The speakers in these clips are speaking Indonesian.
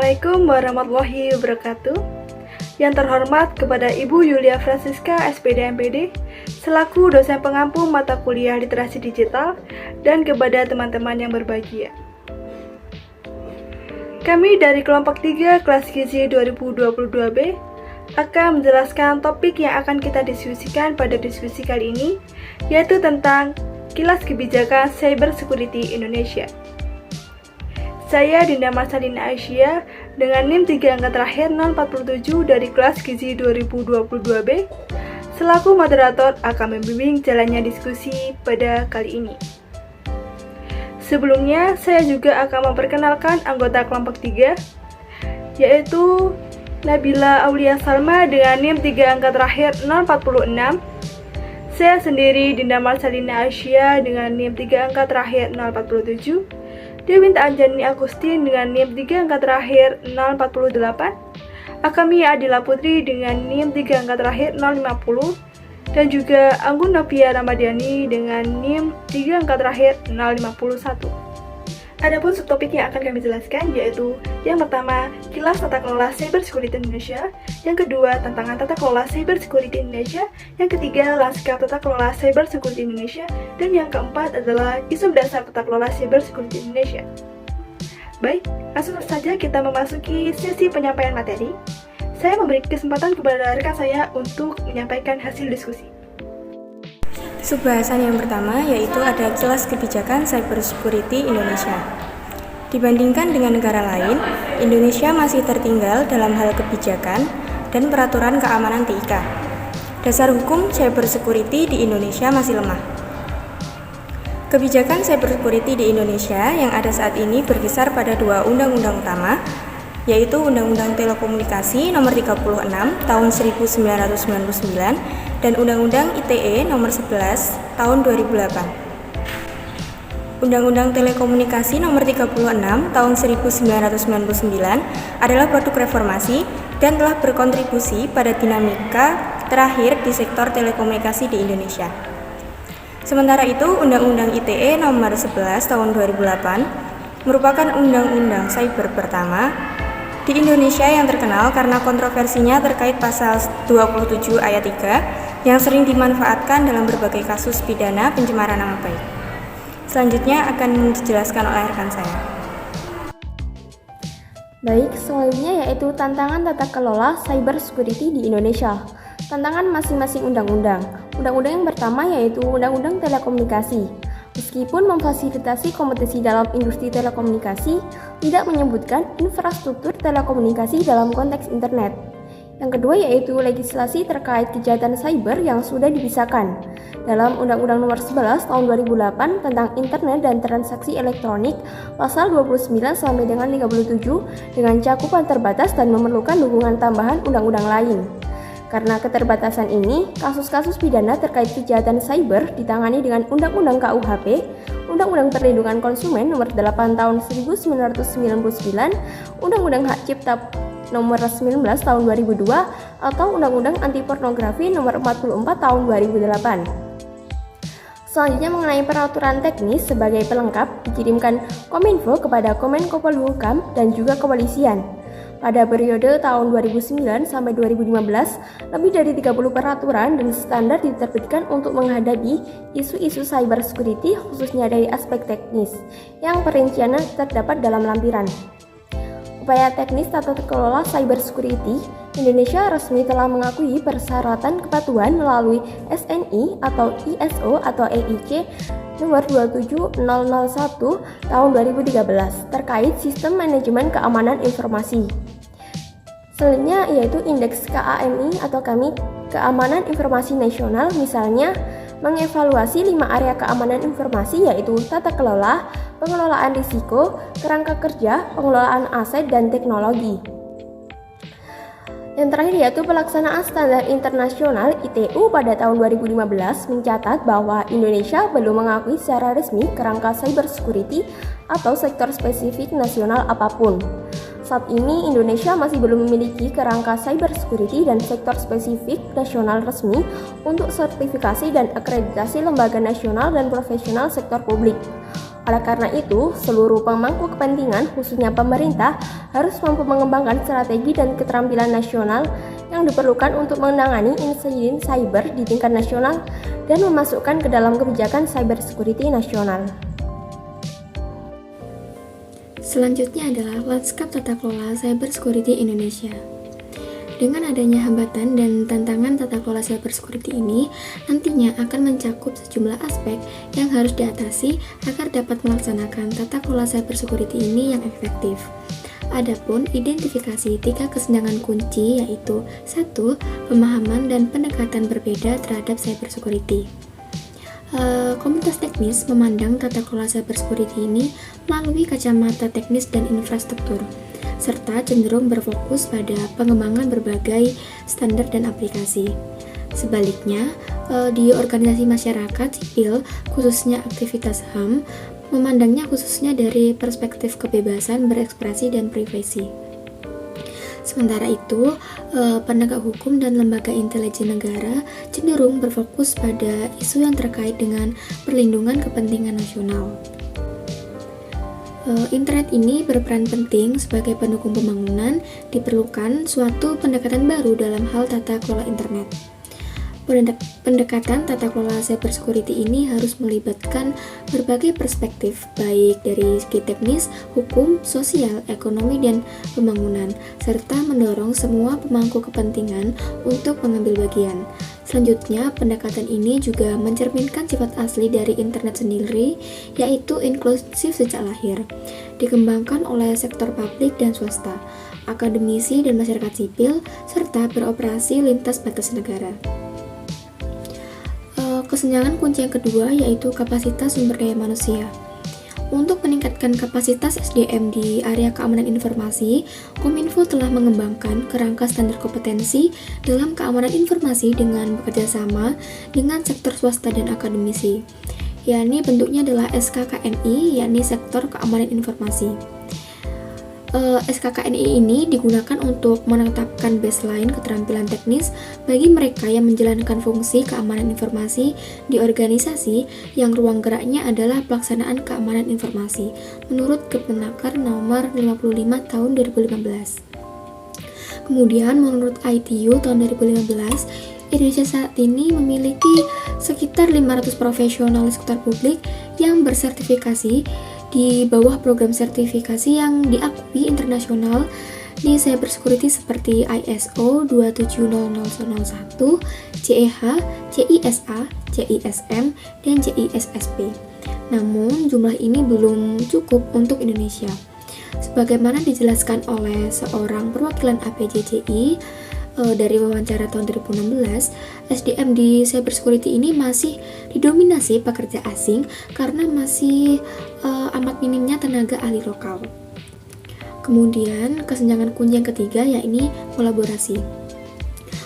Assalamualaikum warahmatullahi wabarakatuh. Yang terhormat kepada Ibu Yulia Francisca SPD MPD selaku dosen pengampu mata kuliah literasi digital dan kepada teman-teman yang berbahagia. Kami dari kelompok 3 kelas gizi 2022B akan menjelaskan topik yang akan kita diskusikan pada diskusi kali ini, yaitu tentang kilas kebijakan cyber security Indonesia. Saya Dinda Marsalina Aisyah dengan NIM 3 angka terakhir 047 dari kelas gizi 2022B selaku moderator akan membimbing jalannya diskusi pada kali ini. Sebelumnya, saya juga akan memperkenalkan anggota kelompok 3, yaitu Nabila Aulia Salma dengan NIM 3 angka terakhir 046. Saya sendiri Dinda Marsalina Aisyah dengan NIM 3 angka terakhir 047. Dewinta Anjani Agustin dengan NIM 3 angka terakhir 048, Akami Adila Putri dengan NIM 3 angka terakhir 050, dan juga Anggun Novia Ramadhani dengan NIM 3 angka terakhir 051. Adapun subtopik yang akan kami jelaskan yaitu yang pertama, kilas tata kelola cyber security Indonesia, yang kedua, tantangan tata kelola cyber security Indonesia, yang ketiga, lanskap tata kelola cyber security Indonesia, dan yang keempat adalah isu dasar tata kelola cyber security Indonesia. Baik, langsung saja kita memasuki sesi penyampaian materi. Saya memberi kesempatan kepada rekan saya untuk menyampaikan hasil diskusi. Subbahasan yang pertama yaitu ada kilas kebijakan cyber security Indonesia. Dibandingkan dengan negara lain, Indonesia masih tertinggal dalam hal kebijakan dan peraturan keamanan TIK. Dasar hukum cyber security di Indonesia masih lemah. Kebijakan cyber security di Indonesia yang ada saat ini berkisar pada dua undang-undang utama, yaitu Undang-Undang Telekomunikasi Nomor 36 Tahun 1999 dan Undang-Undang ITE Nomor 11 Tahun 2008. Undang-Undang Telekomunikasi Nomor 36 Tahun 1999 adalah produk reformasi dan telah berkontribusi pada dinamika terakhir di sektor telekomunikasi di Indonesia. Sementara itu, Undang-Undang ITE Nomor 11 Tahun 2008 merupakan undang-undang cyber pertama di Indonesia yang terkenal karena kontroversinya terkait pasal 27 ayat 3 yang sering dimanfaatkan dalam berbagai kasus pidana pencemaran nama baik. Selanjutnya akan dijelaskan oleh rekan saya. Baik, selanjutnya yaitu tantangan tata kelola cyber security di Indonesia. Tantangan masing-masing undang-undang. Undang-undang yang pertama yaitu Undang-Undang Telekomunikasi. Meskipun memfasilitasi kompetisi dalam industri telekomunikasi, tidak menyebutkan infrastruktur telekomunikasi dalam konteks internet. Yang kedua yaitu legislasi terkait kejahatan cyber yang sudah dipisahkan dalam Undang-Undang Nomor 11 Tahun 2008 tentang Internet dan Transaksi Elektronik pasal 29 sampai dengan 37 dengan cakupan terbatas dan memerlukan dukungan tambahan undang-undang lain. Karena keterbatasan ini, kasus-kasus pidana terkait kejahatan cyber ditangani dengan Undang-Undang KUHP, Undang-Undang Perlindungan Konsumen Nomor 8 Tahun 1999, Undang-Undang Hak Cipta Nomor 19 Tahun 2002, atau Undang-Undang Anti Pornografi Nomor 44 Tahun 2008. Selanjutnya mengenai peraturan teknis sebagai pelengkap dikirimkan Kominfo kepada Kemenko Polhukam dan juga Kepolisian. Pada periode tahun 2009 sampai 2015, lebih dari 30 peraturan dan standar diterbitkan untuk menghadapi isu-isu cyber security khususnya dari aspek teknis, yang perinciannya terdapat dalam lampiran. Upaya teknis tata kelola cyber security, Indonesia resmi telah mengakui persyaratan kepatuhan melalui SNI atau ISO atau EIC nomor 27001 tahun 2013 terkait sistem manajemen keamanan informasi. Selanjutnya yaitu indeks KAMI atau keamanan informasi nasional, misalnya mengevaluasi 5 area keamanan informasi yaitu tata kelola, pengelolaan risiko, kerangka kerja, pengelolaan aset dan teknologi. Yang terakhir yaitu pelaksanaan standar internasional ITU pada tahun 2015 mencatat bahwa Indonesia belum mengakui secara resmi kerangka cyber security atau sektor spesifik nasional apapun. Saat ini Indonesia masih belum memiliki kerangka cyber security dan sektor spesifik nasional resmi untuk sertifikasi dan akreditasi lembaga nasional dan profesional sektor publik. Oleh karena itu, seluruh pemangku kepentingan, khususnya pemerintah, harus mampu mengembangkan strategi dan keterampilan nasional yang diperlukan untuk menangani insiden cyber di tingkat nasional dan memasukkan ke dalam kebijakan cyber security nasional. Selanjutnya adalah lanskap tata kelola cyber security Indonesia. Dengan adanya hambatan dan tantangan tata kelola cyber security ini, nantinya akan mencakup sejumlah aspek yang harus diatasi agar dapat melaksanakan tata kelola cyber security ini yang efektif. Adapun identifikasi 3 kesenjangan kunci yaitu 1. Pemahaman dan pendekatan berbeda terhadap cyber security. Komunitas teknis memandang tata kelola cyber security ini melalui kacamata teknis dan infrastruktur, serta cenderung berfokus pada pengembangan berbagai standar dan aplikasi. Sebaliknya, di organisasi masyarakat sipil, khususnya aktivitas HAM, memandangnya khususnya dari perspektif kebebasan berekspresi dan privasi. Sementara itu, penegak hukum dan lembaga intelijen negara cenderung berfokus pada isu yang terkait dengan perlindungan kepentingan nasional. Internet ini berperan penting sebagai pendukung pembangunan. Diperlukan suatu pendekatan baru dalam hal tata kelola internet. Pendekatan tata kelola cyber security ini harus melibatkan berbagai perspektif, baik dari segi teknis, hukum, sosial, ekonomi, dan pembangunan, serta mendorong semua pemangku kepentingan untuk mengambil bagian. Selanjutnya, pendekatan ini juga mencerminkan sifat asli dari internet sendiri, yaitu inklusif sejak lahir, dikembangkan oleh sektor publik dan swasta, akademisi dan masyarakat sipil, serta beroperasi lintas batas negara. Kesenjangan kunci yang kedua yaitu kapasitas sumber daya manusia. Untuk meningkatkan kapasitas SDM di area keamanan informasi, Kominfo telah mengembangkan kerangka standar kompetensi dalam keamanan informasi dengan bekerja sama dengan sektor swasta dan akademisi. Yakni bentuknya adalah SKKNI, yakni sektor keamanan informasi. SKKNI ini digunakan untuk menetapkan baseline keterampilan teknis bagi mereka yang menjalankan fungsi keamanan informasi di organisasi yang ruang geraknya adalah pelaksanaan keamanan informasi menurut Kemenaker nomor 55 tahun 2015. Kemudian menurut ITU tahun 2015, Indonesia saat ini memiliki sekitar 500 profesional sektor publik yang bersertifikasi di bawah program sertifikasi yang diakui internasional di cybersecurity seperti ISO 27001, CEH, CISA, CISM, dan CISSP. Namun, jumlah ini belum cukup untuk Indonesia. Sebagaimana dijelaskan oleh seorang perwakilan APJJI dari wawancara tahun 2016, SDM di cybersecurity ini masih didominasi pekerja asing karena masih amat minimnya tenaga ahli lokal. Kemudian, kesenjangan kunci yang ketiga yakni kolaborasi.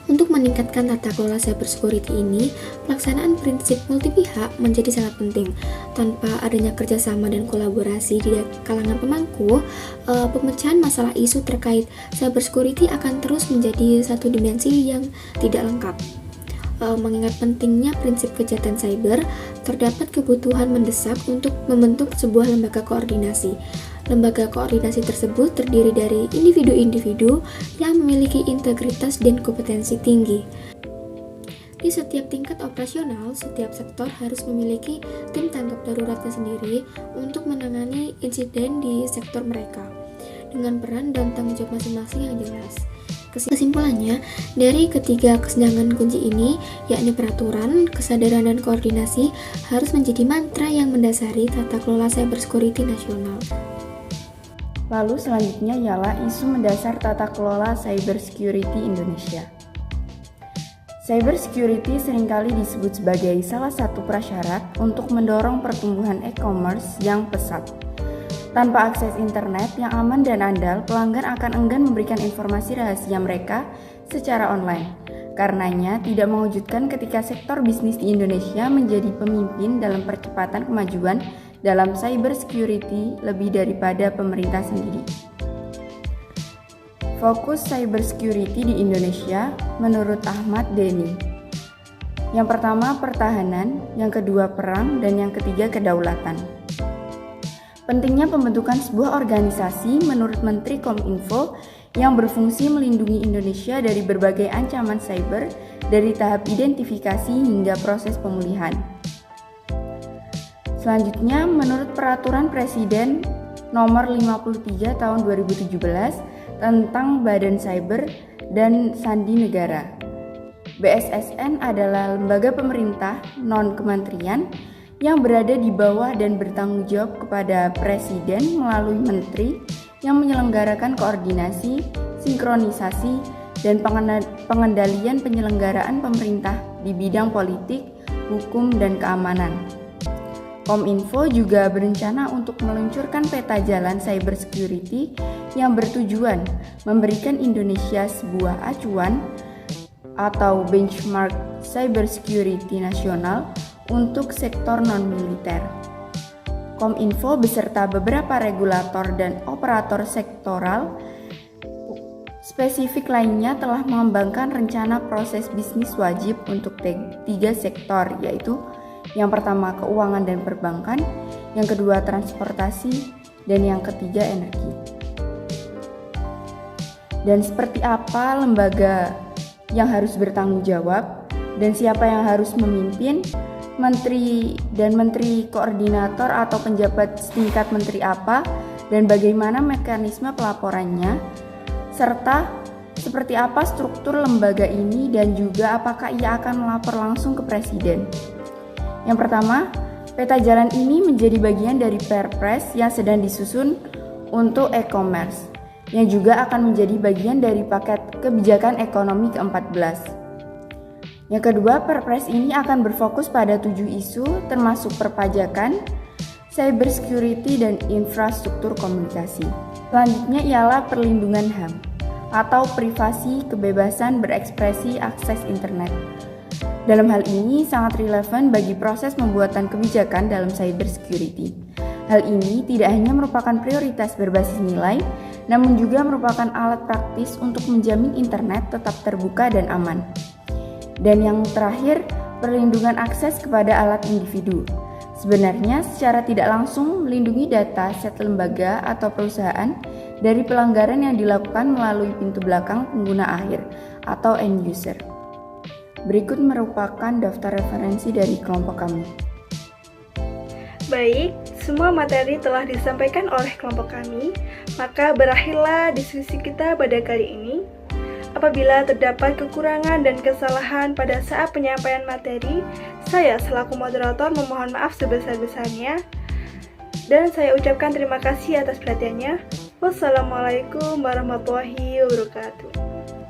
Untuk meningkatkan tata kelola cybersecurity ini, pelaksanaan prinsip multi pihak menjadi sangat penting. Tanpa adanya kerjasama dan kolaborasi di kalangan pemangku, pemecahan masalah isu terkait cybersecurity akan terus menjadi satu dimensi yang tidak lengkap. Mengingat pentingnya prinsip kejahatan cyber, terdapat kebutuhan mendesak untuk membentuk sebuah lembaga koordinasi. Lembaga koordinasi tersebut terdiri dari individu-individu yang memiliki integritas dan kompetensi tinggi. Di setiap tingkat operasional, setiap sektor harus memiliki tim tanggap daruratnya sendiri untuk menangani insiden di sektor mereka, dengan peran dan tanggung jawab masing-masing yang jelas. Kesimpulannya, dari ketiga kesenjangan kunci ini, yakni peraturan, kesadaran, dan koordinasi, harus menjadi mantra yang mendasari tata kelola cybersecurity nasional. Lalu selanjutnya ialah isu mendasar tata kelola cybersecurity Indonesia. Cybersecurity seringkali disebut sebagai salah satu prasyarat untuk mendorong pertumbuhan e-commerce yang pesat. Tanpa akses internet yang aman dan andal, pelanggan akan enggan memberikan informasi rahasia mereka secara online. Karenanya, tidak mengejutkan ketika sektor bisnis di Indonesia menjadi pemimpin dalam percepatan kemajuan dalam cybersecurity lebih daripada pemerintah sendiri. Fokus cybersecurity di Indonesia menurut Ahmad Dheni. Yang pertama pertahanan, yang kedua perang, dan yang ketiga kedaulatan. Pentingnya pembentukan sebuah organisasi menurut Menteri Kominfo yang berfungsi melindungi Indonesia dari berbagai ancaman cyber dari tahap identifikasi hingga proses pemulihan. Selanjutnya, menurut Peraturan Presiden Nomor 53 Tahun 2017 tentang Badan Cyber dan Sandi Negara, BSSN adalah lembaga pemerintah non-kementerian yang berada di bawah dan bertanggung jawab kepada Presiden melalui Menteri yang menyelenggarakan koordinasi, sinkronisasi, dan pengendalian penyelenggaraan pemerintah di bidang politik, hukum, dan keamanan. Kominfo juga berencana untuk meluncurkan peta jalan cybersecurity yang bertujuan memberikan Indonesia sebuah acuan atau benchmark cybersecurity nasional untuk sektor non-militer. Kominfo beserta beberapa regulator dan operator sektoral spesifik lainnya telah mengembangkan rencana proses bisnis wajib untuk 3 sektor, yaitu yang pertama keuangan dan perbankan, yang kedua transportasi, dan yang ketiga energi. Dan seperti apa lembaga yang harus bertanggung jawab dan siapa yang harus memimpin, menteri dan menteri koordinator atau penjabat setingkat menteri apa, dan bagaimana mekanisme pelaporannya, serta seperti apa struktur lembaga ini dan juga apakah ia akan melapor langsung ke Presiden. Yang pertama, peta jalan ini menjadi bagian dari Perpres yang sedang disusun untuk e-commerce, yang juga akan menjadi bagian dari paket kebijakan ekonomi ke-14. Yang kedua, Perpres ini akan berfokus pada 7 isu termasuk perpajakan, cybersecurity, dan infrastruktur komunikasi. Selanjutnya ialah perlindungan HAM atau privasi, kebebasan berekspresi, akses internet. Dalam hal ini sangat relevan bagi proses pembuatan kebijakan dalam cybersecurity. Hal ini tidak hanya merupakan prioritas berbasis nilai, namun juga merupakan alat praktis untuk menjamin internet tetap terbuka dan aman. Dan yang terakhir, perlindungan akses kepada alat individu. Sebenarnya secara tidak langsung melindungi data set lembaga atau perusahaan dari pelanggaran yang dilakukan melalui pintu belakang pengguna akhir atau end user. Berikut merupakan daftar referensi dari kelompok kami. Baik, semua materi telah disampaikan oleh kelompok kami, maka berakhirlah diskusi kita pada kali ini. Apabila terdapat kekurangan dan kesalahan pada saat penyampaian materi, saya selaku moderator memohon maaf sebesar-besarnya. Dan saya ucapkan terima kasih atas perhatiannya. Wassalamualaikum warahmatullahi wabarakatuh.